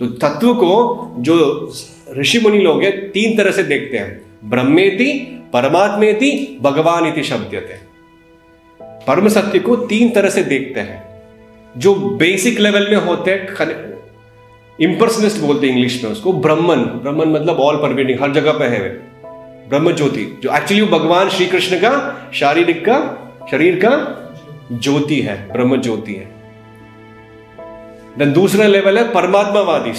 तो तत्व को जो ऋषि मुनि लोग हैं 3 तरह से देखते हैं, ब्रह्मेति, परमात्मेति, भगवान इति शब्दते। परम सत्य को 3 तरह से देखते हैं। जो बेसिक लेवल में होते हैं, इंपर्सनिस्ट बोलते हैं इंग्लिश में उसको, ब्रह्मन। ब्रह्मन मतलब ऑल परवेडिंग, हर जगह पे है वे, ब्रह्म ज्योति, जो एक्चुअली भगवान श्री कृष्ण का शरीर का ज्योति है, ब्रह्म ज्योति है। देन दूसरा लेवल है परमात्मावादी।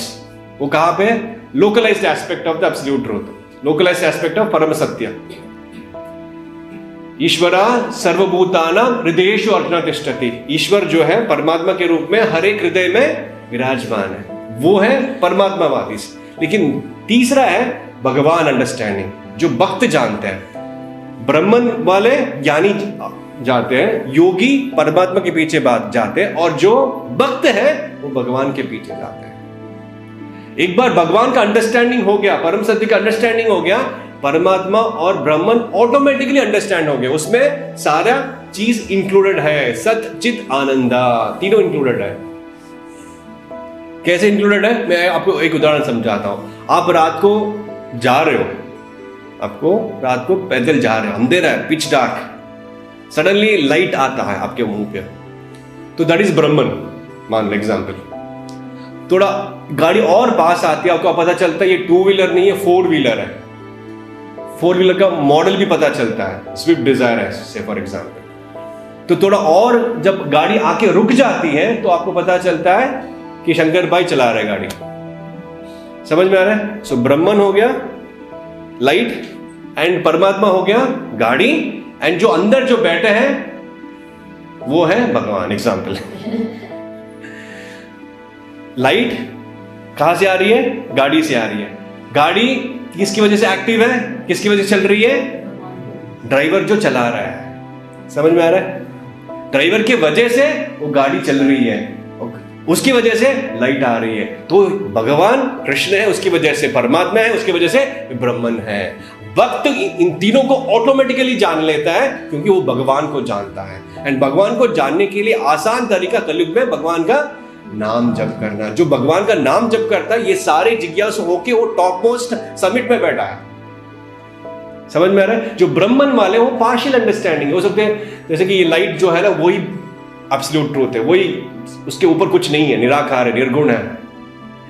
वो कहां पे? Localised aspect of the absolute truth, localised aspect of परम सत्य। ईश्वरा सर्वभूतानां हृदयेषु अर्जुन तिष्ठति। ईश्वर जो है परमात्मा के रूप में हर एक हृदय में विराजमान है, वो है परमात्मावादी। लेकिन तीसरा है भगवान अंडरस्टैंडिंग, जो भक्त जानते हैं। ब्राह्मण वाले ज्ञानी जाते हैं, योगी परमात्मा के पीछे बात जाते हैं, और जो भक्त है वो भगवान के पीछे जाते हैं। एक बार भगवान का अंडरस्टैंडिंग हो गया, परम सत्य का अंडरस्टैंडिंग हो गया, परमात्मा और ब्राह्मण ऑटोमेटिकली अंडरस्टैंड हो गए। उसमें सारा चीज इंक्लूडेड है, सत चित आनंदा, तीनों इंक्लूडेड है। कैसे इंक्लूडेड है? मैं आपको एक उदाहरण समझाता हूं। आप रात को जा रहे हो, आपको रात को पैदल जा रहे हो, अंधेरा है, पिच डार्क, सडनली लाइट आता है आपके मुंह पे, तो दैट इज ब्राह्मण। मान लो एग्जाम्पल, थोड़ा गाड़ी और पास आती है, आपको पता चलता है ये 2 व्हीलर नहीं है, 4 व्हीलर है। 4 व्हीलर का मॉडल भी पता चलता है, स्विफ्ट डिजायर है से फॉर एग्जाम्पल। तो थोड़ा और जब गाड़ी आके रुक जाती है तो आपको पता चलता है कि शंकर भाई चला रहे गाड़ी। समझ में आ रहा है? सो ब्राह्मण हो गया लाइट, एंड परमात्मा हो गया गाड़ी, एंड जो अंदर जो बैठे हैं वो है भगवान। एग्जाम्पल, लाइट कहां से आ रही है? गाड़ी से आ रही है। गाड़ी किसकी वजह से एक्टिव है, किसकी वजह से चल रही है? ड्राइवर जो चला रहा है। समझ में आ रहा है? ड्राइवर की वजह से वो गाड़ी चल रही है, उसकी वजह से लाइट आ रही है। तो भगवान कृष्ण है, उसकी वजह से परमात्मा है, उसकी वजह से ब्राह्मण है। भक्त इन तीनों को ऑटोमेटिकली जान लेता है, क्योंकि वो भगवान को जानता है। एंड भगवान को जानने के लिए आसान तरीका कलयुग में भगवान का नाम जप करना। जो भगवान का नाम जप करता है, ये सारे जिज्ञासु होके वो टॉप मोस्ट समिट में बैठा है। समझ में आ रहा है? जो ब्राह्मण वाले वो पार्शियल अंडरस्टैंडिंग हो सकते हैं, जैसे कि ये लाइट जो है ना, वही एब्सोल्यूट ट्रूथ है, वही, उसके ऊपर कुछ नहीं है, निराकार है, निर्गुण है।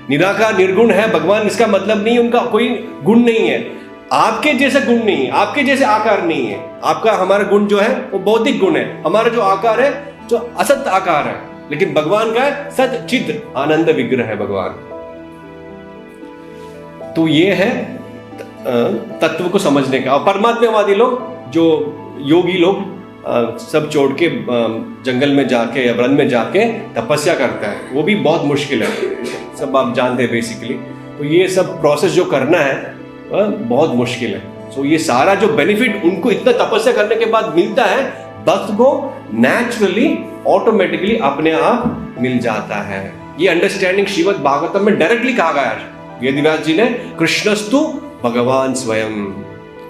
निराकार निर्गुण है भगवान, इसका मतलब नहीं उनका कोई गुण नहीं है, आपके जैसा गुण नहीं है, आपके जैसे आकार नहीं है। आपका हमारा गुण जो है वो भौतिक गुण है, हमारा जो आकार है जो असत आकार है, लेकिन भगवान का सत चिद आनंद विग्रह है भगवान। तो ये है तत्व को समझने का। और परमात्मावादी लोग, जो योगी लोग सब छोड़ के जंगल में जाके या वन में जाके तपस्या करता है, वो भी बहुत मुश्किल है, सब आप जानते हैं बेसिकली। तो ये सब प्रोसेस जो करना है बहुत मुश्किल है। सो ये सारा जो बेनिफिट उनको इतना तपस्या करने के बाद मिलता है, भक्त को नेचुरली ऑटोमेटिकली अपने आप मिल जाता है। ये अंडरस्टैंडिंग श्रीमद् भागवतम में डायरेक्टली कहा गया है वेदव्यास जी ने, कृष्णस्तु भगवान स्वयं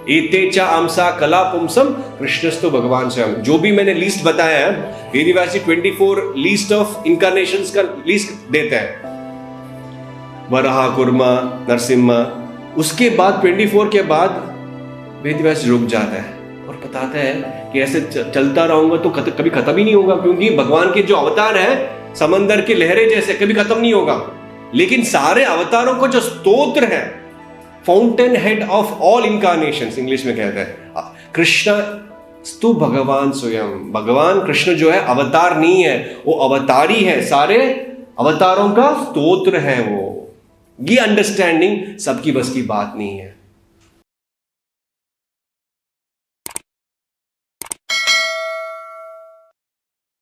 एते च आमसा कला पुंसम कृष्णस्तु भगवान स्वयं। जो भी मैंने लिस्ट बताया है, वेदव्यास जी 24 लिस्ट ऑफ इनकारनेशंस का लिस्ट देते हैं, वराह, कुर्मा, नरसिम्हा। उसके बाद 24 के बाद वेदव्यास रुक जाता है और बताता है कि ऐसे चलता रहूंगा तो कभी खत्म ही नहीं होगा, क्योंकि भगवान के जो अवतार है समंदर की लहरें जैसे, कभी खत्म नहीं होगा। लेकिन सारे अवतारों को जो स्तोत्र है, fountain head of all incarnations English में कहते हैं, कृष्ण स्तु भगवान स्वयं। भगवान कृष्ण जो है अवतार नहीं है, वो अवतारी है, सारे अवतारों का स्तोत्र है वो। ये अंडरस्टैंडिंग सबकी बस की बात नहीं है।